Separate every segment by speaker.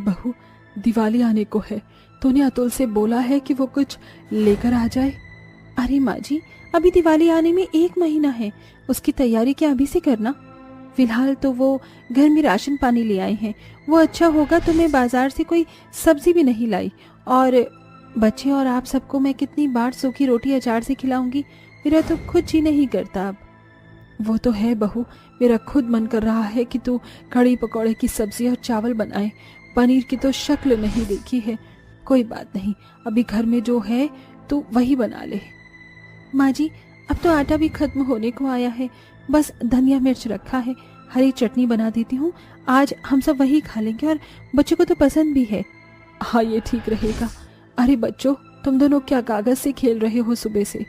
Speaker 1: बहू, दिवाली आने को है, तूने अतुल से बोला है कि वो कुछ लेकर आ जाए?
Speaker 2: अरे माँ जी, अभी दिवाली आने में 1 महीना है, उसकी तैयारी क्या अभी से करना? फिलहाल तो वो घर में राशन पानी ले आए हैं। वो अच्छा होगा तो मैं बाजार से कोई सब्जी भी नहीं लाई, और बच्चे और आप सबको मैं कितनी बार सूखी रोटी अचार से खिलाऊंगी, मेरा तो खुद जी नहीं करता अब।
Speaker 1: वो तो है बहू, मेरा खुद मन कर रहा है कि तू कड़ी पकौड़े की सब्जी और चावल बनाए। पनीर की तो शक्ल नहीं देखी है। कोई बात नहीं, अभी घर में जो है तू वही बना ले।
Speaker 2: माँ जी, अब तो आटा भी खत्म होने को आया है, बस धनिया मिर्च रखा है, हरी चटनी बना देती हूँ, आज हम सब वही खा लेंगे और बच्चों को तो पसंद भी है।
Speaker 1: हाँ, ये ठीक रहेगा। अरे बच्चों, तुम दोनों क्या कागज से खेल रहे हो सुबह से?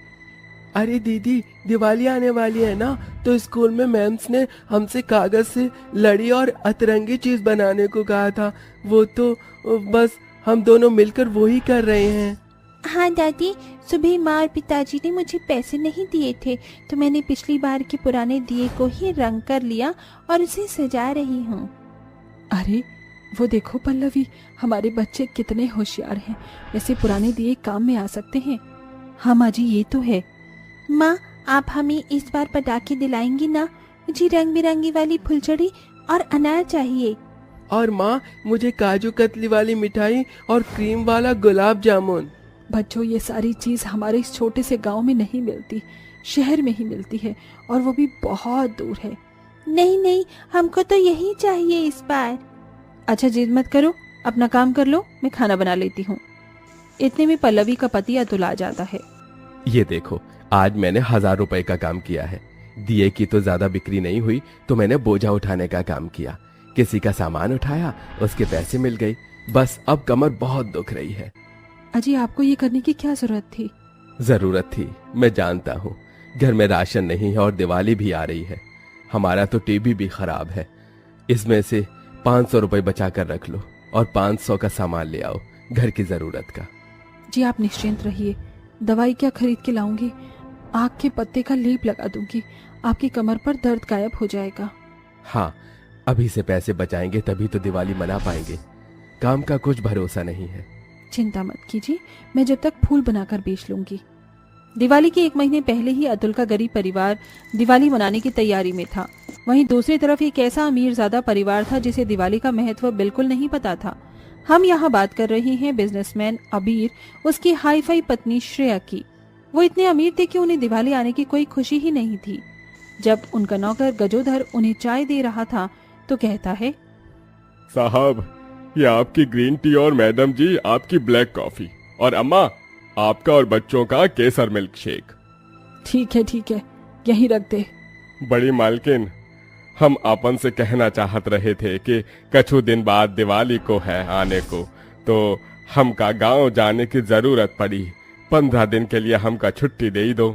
Speaker 3: अरे दीदी, दिवाली आने वाली है ना, तो स्कूल में मैम्स ने हमसे कागज से लड़ी और अतरंगी चीज बनाने को कहा था। वो तो बस हम दोनों मिलकर वो ही कर रहे हैं।
Speaker 2: हाँ दादी, सुबह माँ और पिताजी ने मुझे पैसे नहीं दिए थे, तो मैंने पिछली बार के पुराने दिए को ही रंग कर लिया और उसे सजा रही हूँ।
Speaker 1: अरे वो देखो पल्लवी, हमारे बच्चे कितने होशियार हैं। ऐसे पुराने दिए काम में आ सकते हैं।
Speaker 2: हाँ माँ जी, ये तो है। माँ, आप हमें इस बार पटाखे दिलाएंगी ना? मुझे रंग बिरंगी वाली फुलझड़ी और अनार चाहिए।
Speaker 3: और माँ, मुझे काजू कतली वाली मिठाई और क्रीम वाला गुलाब जामुन।
Speaker 1: बच्चों, ये सारी चीज हमारे इस छोटे से गांव में नहीं मिलती, शहर में ही मिलती है, और वो भी बहुत दूर है।
Speaker 2: नहीं नहीं, हमको तो यही चाहिए इस बार।
Speaker 1: अच्छा, जिद मत करो, अपना काम कर लो, मैं खाना बना लेती हूँ। इतने में पल्लवी का पति अतुल आ जाता है।
Speaker 4: ये देखो, आज मैंने 1000 रुपए का काम किया है। दिए की तो ज्यादा बिक्री नहीं हुई, तो मैंने बोझा उठाने का काम किया। किसी का सामान उठाया, उसके पैसे मिल गई। बस अब कमर बहुत दुख रही है।
Speaker 1: अजी, आपको ये करने की क्या जरूरत थी?
Speaker 4: जरूरत थी, मैं जानता हूँ। घर में राशन नहीं है और दिवाली भी आ रही है। हमारा तो टीवी भी खराब है। इसमें से 500 रुपए बचा कर रख लो और 500 का सामान ले आओ, घर की जरूरत का।
Speaker 1: जी आप निश्चिंत रहिए, दवाई क्या खरीद के लाऊंगी, आग के पत्ते का लेप लगा दूंगी, आपकी कमर पर दर्द गायब हो जाएगा।
Speaker 4: हाँ, अभी से पैसे बचाएंगे तभी तो दिवाली मना पाएंगे। काम का कुछ भरोसा नहीं है।
Speaker 1: चिंता मत कीजिए, मैं जब तक फूल बनाकर बेच लूंगी। दिवाली के 1 महीने पहले ही अतुल का गरीब परिवार दिवाली मनाने की तैयारी में था। वहीं दूसरी तरफ एक ऐसा अमीरजादा परिवार था जिसे दिवाली का महत्व बिल्कुल नहीं पता था। हम यहाँ बात कर रहे हैं बिजनेसमैन अबीर, उसकी हाई फाई पत्नी श्रेया की। वो इतने अमीर थे कि उन्हें दिवाली आने की कोई खुशी ही नहीं थी। जब उनका नौकर गजोधर उन्हें चाय दे रहा था तो कहता है,
Speaker 5: साहब, ये आपकी ग्रीन टी और मैडम जी आपकी ब्लैक कॉफी, और अम्मा आपका और बच्चों का केसर मिल्क शेक।
Speaker 1: ठीक है, यही रख दे।
Speaker 5: बड़ी मालकिन, हम आपन से कहना चाहत रहे थे कि कछु दिन बाद दिवाली को है आने को, तो हमका गांव जाने की जरूरत पड़ी। 15 दिन के लिए हमका छुट्टी दे दो।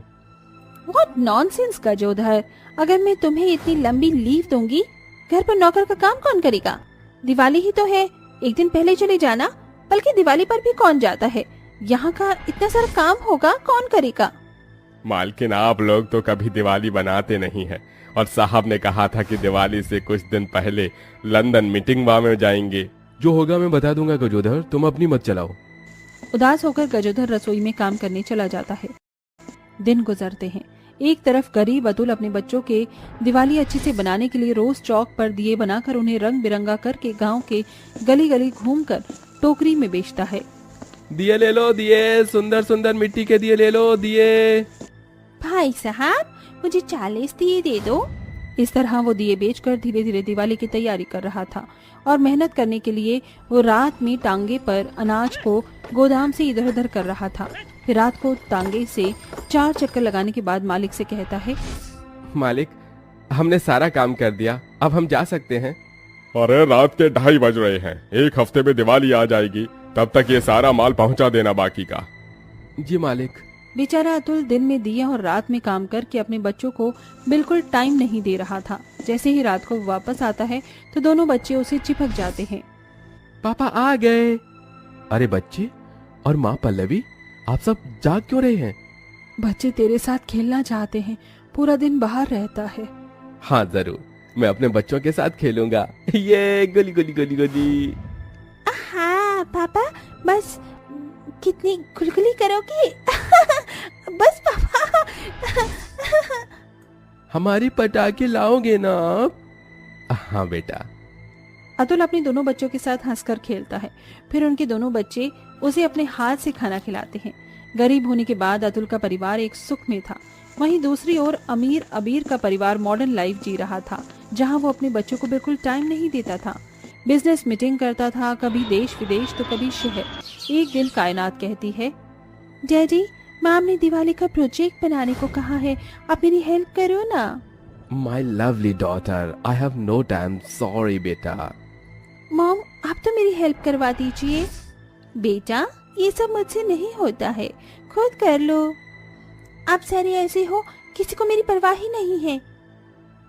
Speaker 2: व्हाट नॉनसेंस गजोधर, अगर मैं तुम्हें इतनी लंबी लीव दूंगी, घर पर नौकर का काम कौन करेगा? दिवाली ही तो है, एक दिन पहले चले जाना। बल्कि दिवाली पर भी कौन जाता है? यहाँ का इतना सारा काम होगा, कौन करेगा?
Speaker 5: मालकिन, आप लोग तो कभी दिवाली बनाते नहीं हैं, और साहब ने कहा था कि दिवाली से कुछ दिन पहले लंदन मीटिंग में जाएंगे।
Speaker 4: जो होगा मैं बता दूंगा गजोधर, तुम अपनी मत चलाओ।
Speaker 1: उदास होकर गजोधर रसोई में काम करने चला जाता है। दिन गुजरते हैं। एक तरफ गरीब अतुल अपने बच्चों के दिवाली अच्छे से बनाने के लिए रोज चौक पर दिए बनाकर उन्हें रंग बिरंगा करके गांव के गली गली घूमकर टोकरी में बेचता है।
Speaker 3: दिए ले लो, दिए, सुंदर सुंदर मिट्टी के दिए ले लो, दिए।
Speaker 2: भाई साहब, मुझे 40 दिए दे दो।
Speaker 1: इस तरह वो दिए बेचकर धीरे धीरे दिवाली की तैयारी कर रहा था, और मेहनत करने के लिए वो रात में टांगे पर अनाज को गोदाम से इधर उधर कर रहा था। फिर रात को टांगे से 4 चक्कर लगाने के बाद मालिक से कहता है,
Speaker 4: मालिक, हमने सारा काम कर दिया, अब हम जा सकते हैं।
Speaker 5: अरे रात के 2:30 बज रहे हैं, 1 हफ्ते में दिवाली आ जाएगी, तब तक ये सारा माल पहुंचा देना बाकी का।
Speaker 4: जी मालिक।
Speaker 1: बेचारा अतुल दिन में दिया और रात में काम करके अपने बच्चों को बिल्कुल टाइम नहीं दे रहा था। जैसे ही रात को वापस आता है तो दोनों बच्चे उसे चिपक जाते हैं।
Speaker 4: पापा आ गए। अरे बच्चे और माँ पल्लवी, आप सब जाग क्यों रहे हैं?
Speaker 1: बच्चे तेरे साथ खेलना चाहते हैं, पूरा दिन बाहर रहता है।
Speaker 4: हाँ जरूर, मैं अपने बच्चों के साथ खेलूंगा। ये गोली गोली गोली गोली।
Speaker 2: बस कितनी गुलगुली करोगे? बस पापा।
Speaker 3: हमारी पटाखे लाओगे ना आप?
Speaker 4: हाँ बेटा।
Speaker 1: अतुल अपने दोनों बच्चों के साथ हंसकर खेलता है। फिर उनके दोनों बच्चे उसे अपने हाथ से खाना खिलाते हैं। गरीब होने के बाद अतुल का परिवार एक सुख में था। वहीं दूसरी ओर अमीर अबीर का परिवार मॉडर्न लाइफ जी रहा था, जहां वो अपने बच्चों को बिल्कुल टाइम नहीं देता था। बिजनेस मीटिंग करता था, कभी देश विदेश तो कभी शहर। एक दिन कायनात कहती है,
Speaker 2: डैडी, मैम ने दिवाली का प्रोजेक्ट बनाने को कहा है, आप मेरी हेल्प करो ना।
Speaker 4: My lovely daughter, I have no time, sorry बेटा।
Speaker 2: मॉम, आप तो मेरी हेल्प करवा दीजिए। बेटा, ये सब मुझसे नहीं होता है, खुद कर लो। आप सारे ऐसे हो, किसी को मेरी परवाह ही नहीं है।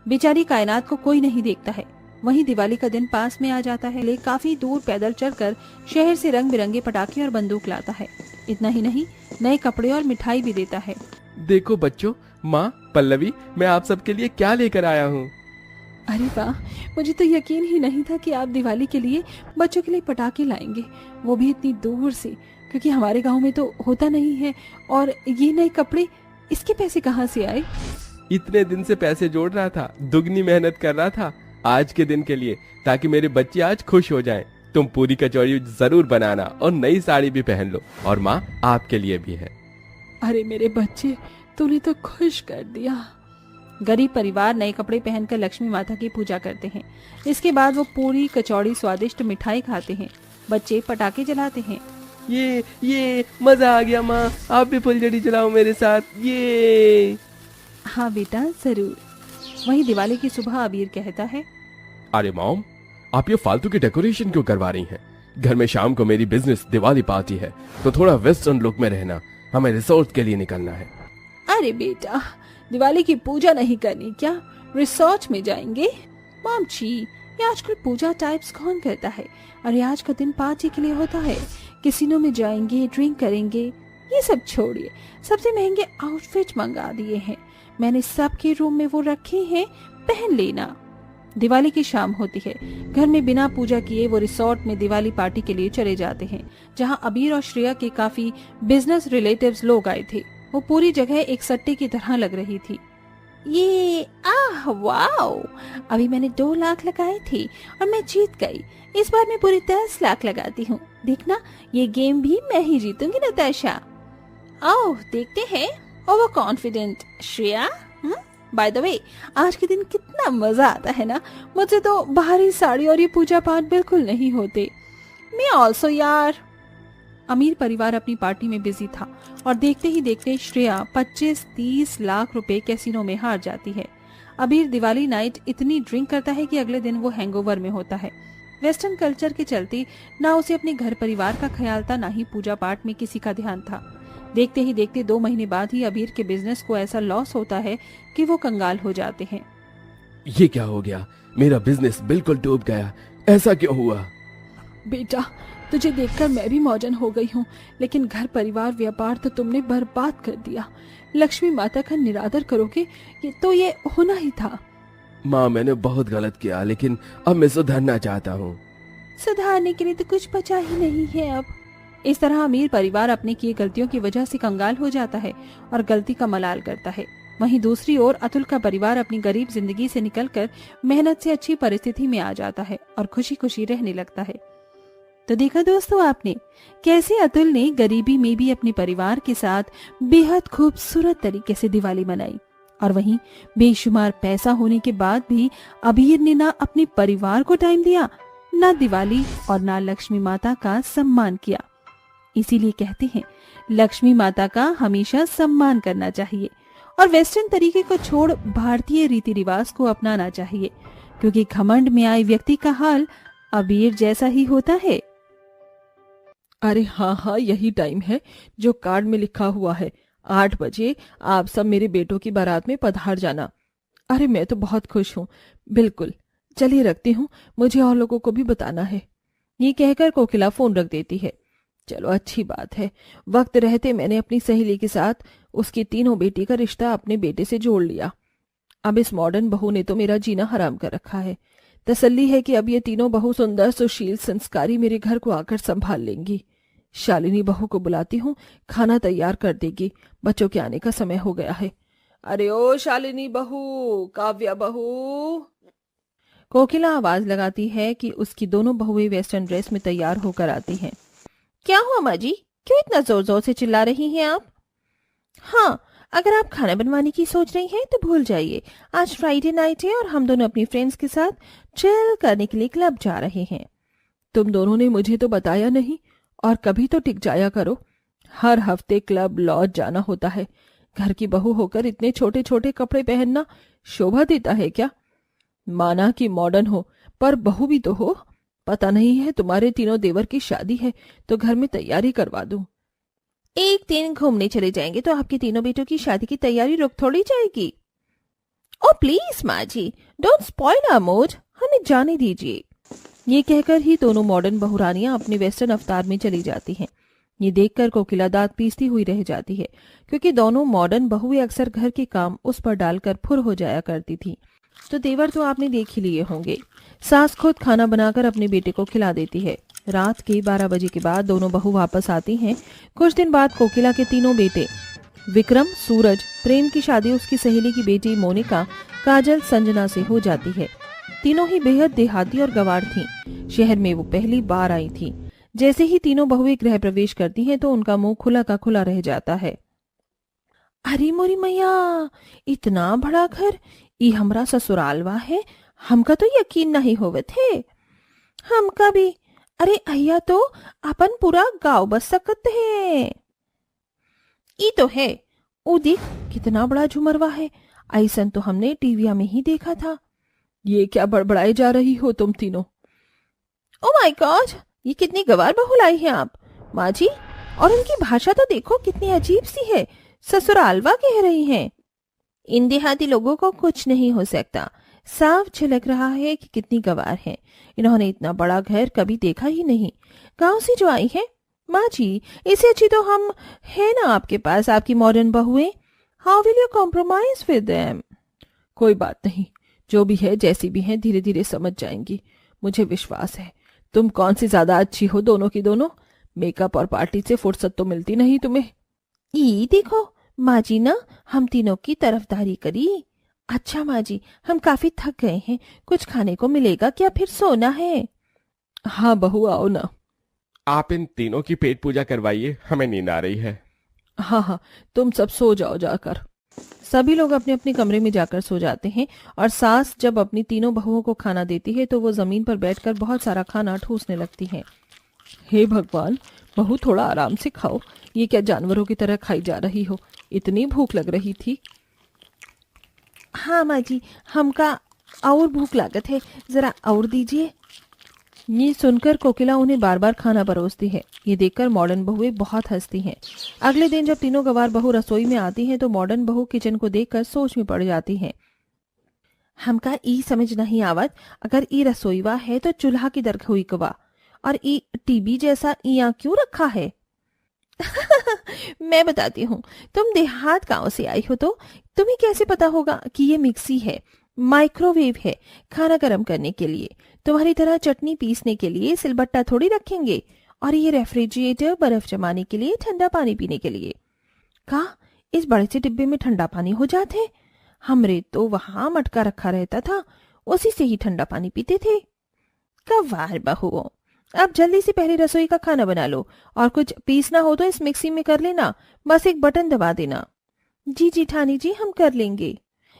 Speaker 1: बेचारी कायनात को कोई नहीं देखता है। वहीं दिवाली का दिन पास में आ जाता है। ले काफी दूर पैदल चलकर शहर से रंग बिरंगे पटाखे और बंदूक लाता है। इतना ही नहीं, नए कपड़े और मिठाई भी देता है।
Speaker 4: देखो बच्चों, माँ, पल्लवी, मैं आप सबके लिए क्या लेकर आया हूँ।
Speaker 1: अरे वाह, मुझे तो यकीन ही नहीं था कि आप दिवाली के लिए बच्चों के लिए पटाखे लाएंगे, वो भी इतनी दूर से, क्योंकि हमारे गांव में तो होता नहीं है। और ये नए कपड़े, इसके पैसे कहाँ से आए?
Speaker 4: इतने दिन से पैसे जोड़ रहा था, दुगनी मेहनत कर रहा था आज के दिन के लिए, ताकि मेरे बच्चे आज खुश हो जाएं। तुम पूरी कचौड़ी जरूर बनाना और नई साड़ी भी पहन लो, और माँ आपके लिए भी है।
Speaker 1: अरे मेरे बच्चे, तूने तो खुश कर दिया। गरीब परिवार नए कपड़े पहनकर लक्ष्मी माता की पूजा करते हैं। इसके बाद वो पूरी कचौड़ी स्वादिष्ट मिठाई खाते हैं। बच्चे पटाखे जलाते हैं।
Speaker 3: ये मजा आ गया माँ, आप भी फुलझड़ी जलाओ मेरे साथ। ये
Speaker 1: हाँ बेटा, जरूर। वहीं दिवाली की सुबह अबीर कहता है,
Speaker 4: अरे मॉम, आप ये फालतू की डेकोरेशन क्यों करवा रही हैं? घर में शाम को मेरी बिजनेस दिवाली पार्टी है, तो थोड़ा वेस्टर्न लुक में रहना, हमें रिसोर्ट के लिए निकलना है।
Speaker 1: अरे बेटा, दिवाली की पूजा नहीं करनी क्या? रिसोर्ट में जाएंगे? मॉम जी, ये आजकल पूजा टाइप्स कौन करता है? अरे आज का दिन पार्टी के लिए होता है। कैसीनो में जाएंगे, ड्रिंक करेंगे, ये सब छोड़िए। सबसे महंगे आउटफिट मंगा दिए हैं मैंने, सबके रूम में वो रखे हैं, पहन लेना। दिवाली की शाम होती है। घर में बिना पूजा किए वो रिसोर्ट में दिवाली पार्टी के लिए चले जाते हैं, जहां अबीर और श्रेया के काफी बिजनेस रिलेटिव्स लोग आए थे। वो पूरी जगह एक सट्टे की तरह लग रही थी।
Speaker 2: ये वाओ, अभी मैंने 2 लाख लगाए थे और मैं जीत गई। इस बार मैं पूरे 10 लाख लगाती हूँ। देखना, ये गेम भी मैं ही जीतूंगी नताशा। ओह, देखते हैं। Over confident Shreya. By the way, आज के दिन कितना मजा आता है ना। मुझे तो बाहरी साड़ी और ये पूजा पाठ बिल्कुल नहीं होते। मैं ऑल्सो यार।
Speaker 1: अमीर परिवार अपनी पार्टी में बिजी था और देखते ही देखते श्रेया 25-30 लाख रुपए कैसीनो में हार जाती है। अबीर दिवाली नाइट इतनी ड्रिंक करता है कि अगले दिन वो हैंगओवर में होता है। वेस्टर्न कल्चर के चलते ना उसे अपने घर परिवार का ख्याल था, ना ही पूजा पाठ में किसी का ध्यान था। देखते ही देखते 2 महीने बाद ही अबीर के बिजनेस को ऐसा लॉस होता है कि वो कंगाल हो जाते हैं।
Speaker 4: ये क्या हो गया? मेरा बिजनेस बिल्कुल डूब गया, ऐसा क्यों हुआ?
Speaker 1: बेटा, तुझे देखकर मैं भी मौजन हो गई हूँ, लेकिन घर परिवार व्यापार तो तुमने बर्बाद कर दिया। लक्ष्मी माता का निरादर करोगे, ये होना ही था।
Speaker 4: माँ, मैंने बहुत गलत किया, लेकिन अब मैं सुधरना चाहता हूँ।
Speaker 2: सुधारने के लिए तो कुछ बचा ही नहीं है अब।
Speaker 1: इस तरह अमीर परिवार अपने किए गलतियों की वजह से कंगाल हो जाता है और गलती का मलाल करता है। वहीं दूसरी ओर अतुल का परिवार अपनी गरीब जिंदगी से निकलकर मेहनत से अच्छी परिस्थिति में आ जाता है और खुशी खुशी रहने लगता है। तो देखा दोस्तों आपने, कैसे अतुल ने गरीबी में भी अपने परिवार के साथ बेहद खूबसूरत तरीके से दिवाली मनाई, और वहीं बेशुमार पैसा होने के बाद भी अबीर ने ना अपने परिवार को टाइम दिया, ना दिवाली और ना लक्ष्मी माता का सम्मान किया। इसीलिए कहते हैं, लक्ष्मी माता का हमेशा सम्मान करना चाहिए और वेस्टर्न तरीके को छोड़ भारतीय रीति रिवाज को अपनाना चाहिए, क्योंकि घमंड में आए व्यक्ति का हाल अबीर जैसा ही होता है।
Speaker 6: अरे हाँ, यही टाइम है जो कार्ड में लिखा हुआ है। 8 बजे आप सब मेरे बेटों की बारात में पधार जाना। अरे मैं तो बहुत खुश हूँ। बिल्कुल, चलिए रखती हूँ, मुझे और लोगों को भी बताना है। ये कहकर कोकिला फोन रख देती है। चलो अच्छी बात है, वक्त रहते मैंने अपनी सहेली के साथ उसकी 3 बेटी का रिश्ता अपने बेटे से जोड़ लिया। अब इस मॉडर्न बहू ने तो मेरा जीना हराम कर रखा है। तसल्ली है कि अब ये 3 बहू सुंदर, सुशील, संस्कारी मेरे घर को आकर संभाल लेंगी। शालिनी बहू को बुलाती हूँ, खाना तैयार कर देगी, बच्चों के आने का समय हो गया है। अरे ओ शालिनी बहू, काव्या बहू।
Speaker 1: कोकिला आवाज लगाती है कि उसकी दोनों बहुएं वेस्टर्न ड्रेस में तैयार होकर आती हैं। क्या हुआ माँ जी, क्यों इतना जोर जोर से चिल्ला रही हैं आप? हाँ, अगर आप खाना बनवाने की सोच रही हैं तो भूल जाइए, आज फ्राइडे नाइट है और हम दोनों अपनी फ्रेंड्स के साथ चिल करने के लिए क्लब जा रहे हैं।
Speaker 6: तुम दोनों ने मुझे तो बताया नहीं, और कभी तो टिक जाया करो। हर हफ्ते क्लब लॉज जाना होता है। घर की बहू होकर इतने छोटे छोटे कपड़े पहनना शोभा देता है क्या? माना कि मॉडर्न हो, पर बहू भी तो हो। पता नहीं है, तुम्हारे तीनों देवर की शादी है तो घर में तैयारी करवा दूं।
Speaker 1: एक दिन घूमने चले जाएंगे तो आपके तीनों बेटों की शादी की तैयारी रुक थोड़ी जाएगी। ओ प्लीज माँ जी, डोंट स्पॉइल आवर मूड, हमें जाने दीजिए। ये कहकर ही दोनों मॉडर्न बहुरानियां अपने वेस्टर्न अवतार में चली जाती हैं। ये देखकर कोकिला दांत पीसती हुई रह जाती है, क्योंकि दोनों मॉडर्न बहुएं अक्सर घर के काम उस पर डालकर फुर हो जाया करती थी। तो देवर तो आपने देख ही लिए होंगे। सास खुद खाना बनाकर अपने बेटे को खिला देती है। रात के 12 बजे के बाद दोनों बहू वापस आती हैं। कुछ दिन बाद कोकिला के तीनों बेटे विक्रम, सूरज, प्रेम की शादी उसकी सहेली की बेटी मोनिका, काजल, संजना से हो जाती है। तीनों ही बेहद देहाती और गंवार थीं। शहर में वो पहली बार आई थी। जैसे ही तीनों बहुएं गृह प्रवेश करती हैं तो उनका मुंह खुला का खुला रह जाता है। अरे मोरी मैया, इतना बड़ा घर, ई हमरा ससुरालवा है, हमका तो यकीन नहीं होवत है। हमका भी, अरे अहिया तो अपन पूरा गांव बस सकत है। ई तो है, ओ देख कितना बड़ा झुमरवा है, ऐसन तो हमने टीविया में ही देखा था।
Speaker 6: ये क्या बड़बड़ाए जा रही हो तुम तीनों?
Speaker 1: ओ माय गॉड, ये कितनी गवार बहू लाई हैं आप माँ जी, और उनकी भाषा तो देखो कितनी अजीब सी है, ससुरालवा कह रही हैं। इन देहाती लोगों को कुछ नहीं हो सकता, साफ झलक रहा है कि कितनी गवार है। इन्होंने इतना बड़ा घर कभी देखा ही नहीं। गांव से जो आई है माँ जी, इससे अच्छी तो हम है ना आपके पास, आपकी मॉडर्न बहुएं। How will you compromise with them?
Speaker 6: कोई बात नहीं, जो भी है जैसी भी है धीरे धीरे समझ जाएंगी, मुझे विश्वास है। तुम कौन सी ज्यादा अच्छी हो दोनों की दोनों? मेकअप और पार्टी से फुर्सत तो मिलती नहीं तुम्हें।
Speaker 1: ये देखो माँ जी ना, हम तीनों की तरफदारी करी। अच्छा माँ जी, हम काफी थक गए हैं, कुछ खाने को मिलेगा क्या, फिर सोना है?
Speaker 6: हाँ बहू, आओ ना।
Speaker 5: आप इन तीनों की पेट पूजा करवाइए, हमें नींद आ रही है।
Speaker 6: हाँ हाँ, तुम सब सो जाओ जाकर।
Speaker 1: सभी लोग अपने अपने कमरे में जाकर सो जाते हैं और सास जब अपनी तीनों बहुओं को खाना देती है तो वो जमीन पर बैठकर बहुत सारा खाना ठूसने लगती है।
Speaker 6: हे भगवान, बहू थोड़ा आराम से खाओ, ये क्या जानवरों की तरह खाई जा रही हो? इतनी भूख लग रही थी।
Speaker 1: हाँ माँ जी, हमका और भूख लागत है, जरा और दीजिए। ये सुनकर कोकिला उन्हें बार बार खाना परोसती है। ये देखकर मॉडर्न बहुएं बहुत हंसती हैं। अगले दिन जब तीनों गवार बहू रसोई में आती हैं तो मॉडर्न बहू किचन को देखकर सोच में पड़ जाती हैं। हमका ई समझ नहीं आवत, अगर ई रसोईवा है तो चूल्हा की दर हुई कवा, और ई टीबी जैसा यहाँ क्यों रखा है? मैं बताती हूँ, तुम देहात गांव से आई हो तो तुम्हें कैसे पता होगा कि ये मिक्सी है, माइक्रोवेव है खाना गर्म करने के लिए। तुम्हारी तरह चटनी पीसने के लिए सिलबट्टा थोड़ी रखेंगे, और ये रेफ्रिजरेटर बर्फ जमाने के लिए, ठंडा पानी पीने के लिए। का इस बड़े से डिब्बे में ठंडा पानी हो जाते? हमरे तो वहां मटका रखा रहता था, उसी से ही ठंडा पानी पीते थे। कवार बहुओं, अब जल्दी से पहले रसोई का खाना बना लो, और कुछ पीसना हो तो इस मिक्सी में कर लेना, बस एक बटन दबा देना। जी जी ठानी जी, हम कर लेंगे।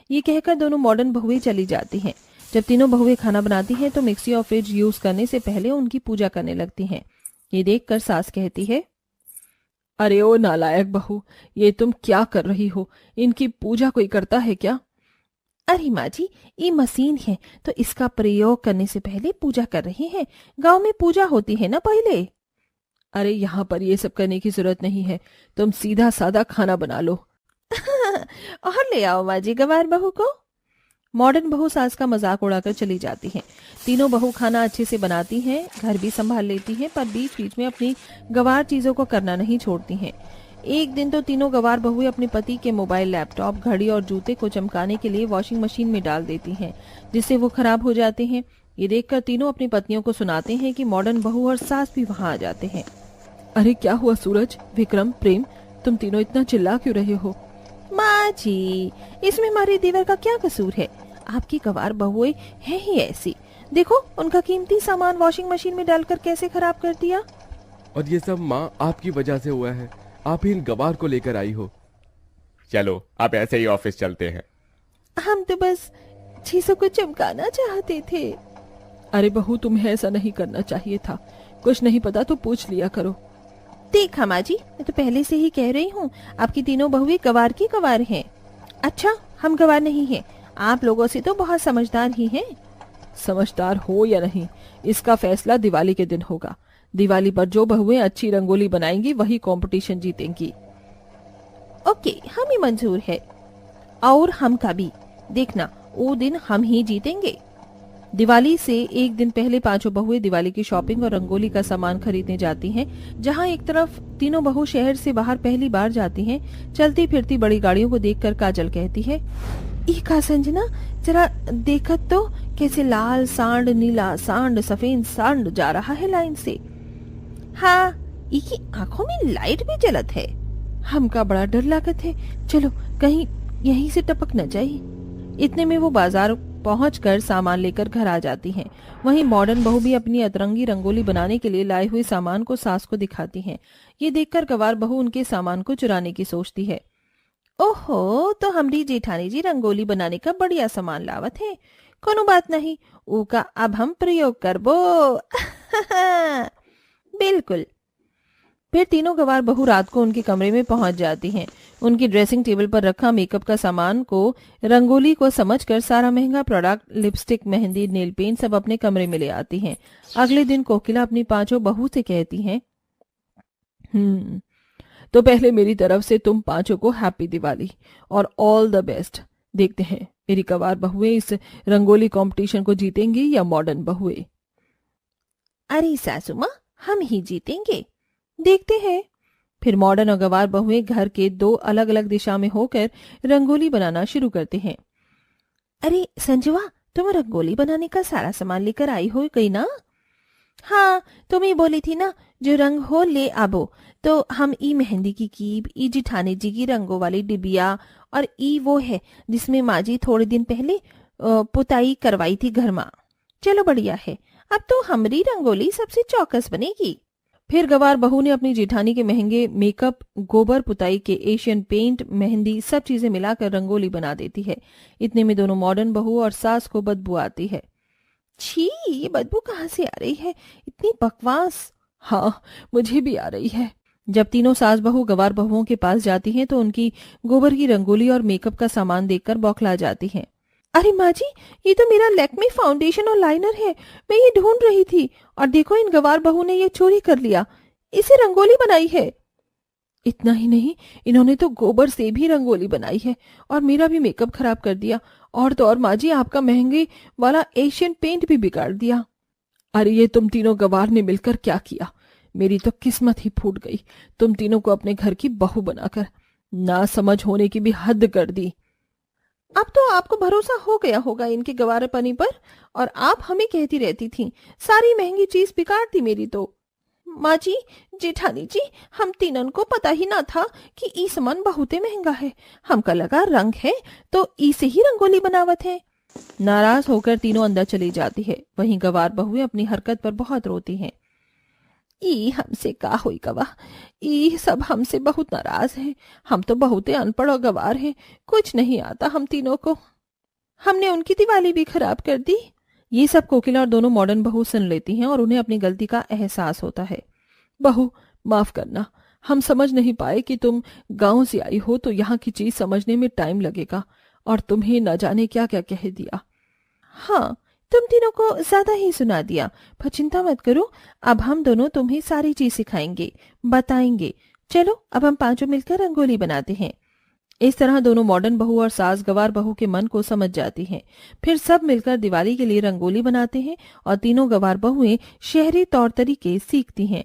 Speaker 1: ये कहकर दोनों मॉडर्न बहुएं चली जाती हैं। जब तीनों बहुएं खाना बनाती हैं तो मिक्सी और फ्रिज यूज करने से पहले उनकी पूजा करने लगती हैं। ये देखकर सास कहती है,
Speaker 6: अरे ओ नालायक बहू, ये तुम क्या कर रही हो? इनकी पूजा कोई करता है क्या?
Speaker 1: अरे माँ जी, ये मशीन है तो इसका प्रयोग करने से पहले पूजा कर रहे हैं। गांव में पूजा होती है ना पहले।
Speaker 6: अरे यहाँ पर ये सब करने की जरूरत नहीं है, तुम सीधा सादा खाना बना लो।
Speaker 1: और ले आओ माँ जी गवार बहू को। मॉडर्न बहू सास का मजाक उड़ाकर चली जाती हैं। तीनों बहू खाना अच्छे से बनाती हैं, घर भी संभाल लेती हैं, पर बीच बीच में अपनी गवार चीजों को करना नहीं छोड़ती हैं। एक दिन तो तीनों गवार बहुएं अपने पति के मोबाइल, लैपटॉप, घड़ी और जूते को चमकाने के लिए वॉशिंग मशीन में डाल देती हैं, जिससे वो खराब हो जाते हैं। ये देखकर तीनों अपनी पत्नियों को सुनाते हैं कि मॉडर्न बहू और सास भी वहां आ जाते हैं।
Speaker 6: अरे क्या हुआ सूरज, विक्रम, प्रेम, तुम तीनों इतना चिल्ला क्यों रहे हो?
Speaker 2: माँ जी, इसमें हमारी देवर का क्या कसूर है? आपकी गवार बहुएं हैं ही ऐसी। देखो उनका कीमती सामान वॉशिंग मशीन में डालकर कैसे खराब कर दिया।
Speaker 4: और ये सब माँ आपकी वजह से हुआ है। आप ही इन गवार को लेकर आई हो।
Speaker 5: चलो आप ऐसे ही ऑफिस चलते हैं।
Speaker 2: हम तो बस चीजों को चमकाना चाहते थे।
Speaker 6: अरे बहू, तुम्हें ऐसा नहीं करना चाहिए था। कुछ नहीं पता तो पूछ लिया करो।
Speaker 2: देखा माँ जी, मैं तो पहले से ही कह रही हूँ, आपकी तीनों बहुएं गवार की गवार हैं। अच्छा, हम गवार नहीं हैं, आप लोगों से तो बहुत समझदार ही हैं।
Speaker 6: समझदार हो या नहीं, इसका फैसला दिवाली के दिन होगा। दिवाली पर जो बहुएं अच्छी रंगोली बनाएंगी वही कंपटीशन जीतेंगी।
Speaker 2: ओके, हमें मंजूर है। और हम का भी। देखना, वो दिन हम ही जीतेंगे।
Speaker 1: दिवाली से एक दिन पहले पांचों बहुएं दिवाली की शॉपिंग और रंगोली का सामान खरीदने जाती हैं। जहां एक तरफ तीनों बहू शहर से बाहर पहली बार जाती हैं। चलती फिरती बड़ी गाड़ियों को देखकर काजल कहती है,
Speaker 2: का संजना, जरा देखत तो कैसे लाल सांड, नीला सांड, सफेद सांड जा रहा है लाइन से। हाँ, इसकी आंखों में लाइट भी जलत है।
Speaker 1: हमका बड़ा डर लागत है, चलो कहीं यहीं से टपक न जाए। इतने में वो बाजार पहुंचकर सामान लेकर घर आ जाती हैं। वहीं मॉडर्न बहू भी अपनी अतरंगी रंगोली बनाने के लिए लाए हुए सामान को सास को दिखाती हैं। ये देखकर गवार बहू उनके सामान को चुराने की सोचती है।
Speaker 2: ओहो, तो हमारी जेठानी जी रंगोली बनाने का बढ़िया सामान लावत है। कोनो बात नहीं, ऊका अब हम प्रयोग करबो। बिल्कुल।
Speaker 1: फिर तीनों गवार बहू रात को उनके कमरे में पहुंच जाती हैं। उनकी ड्रेसिंग टेबल पर रखा मेकअप का सामान को, रंगोली को समझकर सारा महंगा product, lipstick, mehndi, nail paint सब अपने कमरे में ले आती हैं। अगले दिन कोकिला अपनी पांचों बहू से कहती हैं,
Speaker 6: तो पहले मेरी तरफ से तुम पांचों को हैप्पी दिवाली और ऑल द बेस्ट। देखते हैं मेरी गवार बहुएं इस रंगोली कंपटीशन को जीतेंगी या मॉडर्न बहुएं।
Speaker 2: अरे सासू माँ, हम ही जीतेंगे।
Speaker 1: देखते हैं। फिर मॉडर्न और गवार बहुएं घर के दो अलग अलग दिशा में होकर रंगोली बनाना शुरू करते हैं।
Speaker 2: अरे संजुआ, तुम रंगोली बनाने का सारा सामान लेकर आई हो गई ना? हाँ, तुम ही बोली थी ना, जो रंग हो ले आबो। तो हम ई मेहंदी की कीप, ई जिठानी जी की रंगों वाली डिबिया, और ई वो है जिसमें माँ जी थोड़े दिन पहले पुताई करवाई थी घर में। चलो बढ़िया है, अब तो हमारी रंगोली सबसे चौकस बनेगी।
Speaker 1: फिर गवार बहू ने अपनी जेठानी के महंगे मेकअप, गोबर पुताई के एशियन पेंट, मेहंदी सब चीजें मिलाकर रंगोली बना देती है। इतने में दोनों मॉडर्न बहू और सास को बदबू आती है।
Speaker 2: छी, ये बदबू कहाँ से आ रही है? इतनी बकवास।
Speaker 6: हाँ, मुझे भी आ रही है।
Speaker 1: जब तीनों सास बहू गवार बहुओं के पास जाती हैं तो उनकी गोबर की रंगोली और मेकअप का सामान देखकर बौखला जाती हैं।
Speaker 2: अरे माँ जी, ये तो मेरा लैक्मे फाउंडेशन और लाइनर है, मैं ये ढूंढ रही थी। और देखो, इन गवार बहू ने ये चोरी कर लिया, इसे रंगोली बनाई है।
Speaker 1: इतना ही नहीं, इन्होंने तो गोबर से भी रंगोली बनाई है और मेरा भी मेकअप खराब कर दिया। और तो और माँ जी, आपका महंगे वाला एशियन पेंट भी बिगाड़ दिया।
Speaker 6: अरे ये तुम तीनों गवार ने मिलकर क्या किया? मेरी तो किस्मत ही फूट गई। तुम तीनों को अपने घर की बहू बनाकर ना समझ होने की भी हद कर दी।
Speaker 2: अब तो आपको भरोसा हो गया होगा इनके गवारेपनी पर, और आप हमें कहती रहती थी सारी महंगी चीज बिगाड़ दी मेरी। तो माँ जी, जेठानी जी, हम तीनों को पता ही ना था कि ई सामान बहुते महंगा है। हमका लगा रंग है तो ई से ही रंगोली बनावत है।
Speaker 1: नाराज होकर तीनों अंदर चली जाती है। वहीं गवार बहुएं अपनी हरकत पर बहुत रोती हैं।
Speaker 2: ई हमसे का हुई गवा, ई सब हमसे बहुत नाराज है। हम तो बहुते अनपढ़ और गवार हैं, कुछ नहीं आता हम तीनों को। हमने उनकी दिवाली भी खराब कर दी।
Speaker 1: ये सब कोकिला और दोनों मॉडर्न बहू सुन लेती हैं और उन्हें अपनी गलती का एहसास होता है।
Speaker 6: बहू, माफ करना, हम समझ नहीं पाए कि तुम गांव से आई हो तो यहाँ की चीज समझने में टाइम लगेगा, और तुम्हें न जाने क्या क्या कह दिया।
Speaker 2: हाँ, तुम तीनों को ज्यादा ही सुना दिया, पर चिंता मत करो, अब हम दोनों तुम्हें सारी चीज सिखाएंगे, बताएंगे। चलो अब हम पांचों मिलकर रंगोली बनाते हैं।
Speaker 1: इस तरह दोनों मॉडर्न बहू और सास गवार बहू के मन को समझ जाती हैं। फिर सब मिलकर दिवाली के लिए रंगोली बनाते हैं और तीनों गवार बहुएं शहरी तौर तरीके सीखती हैं।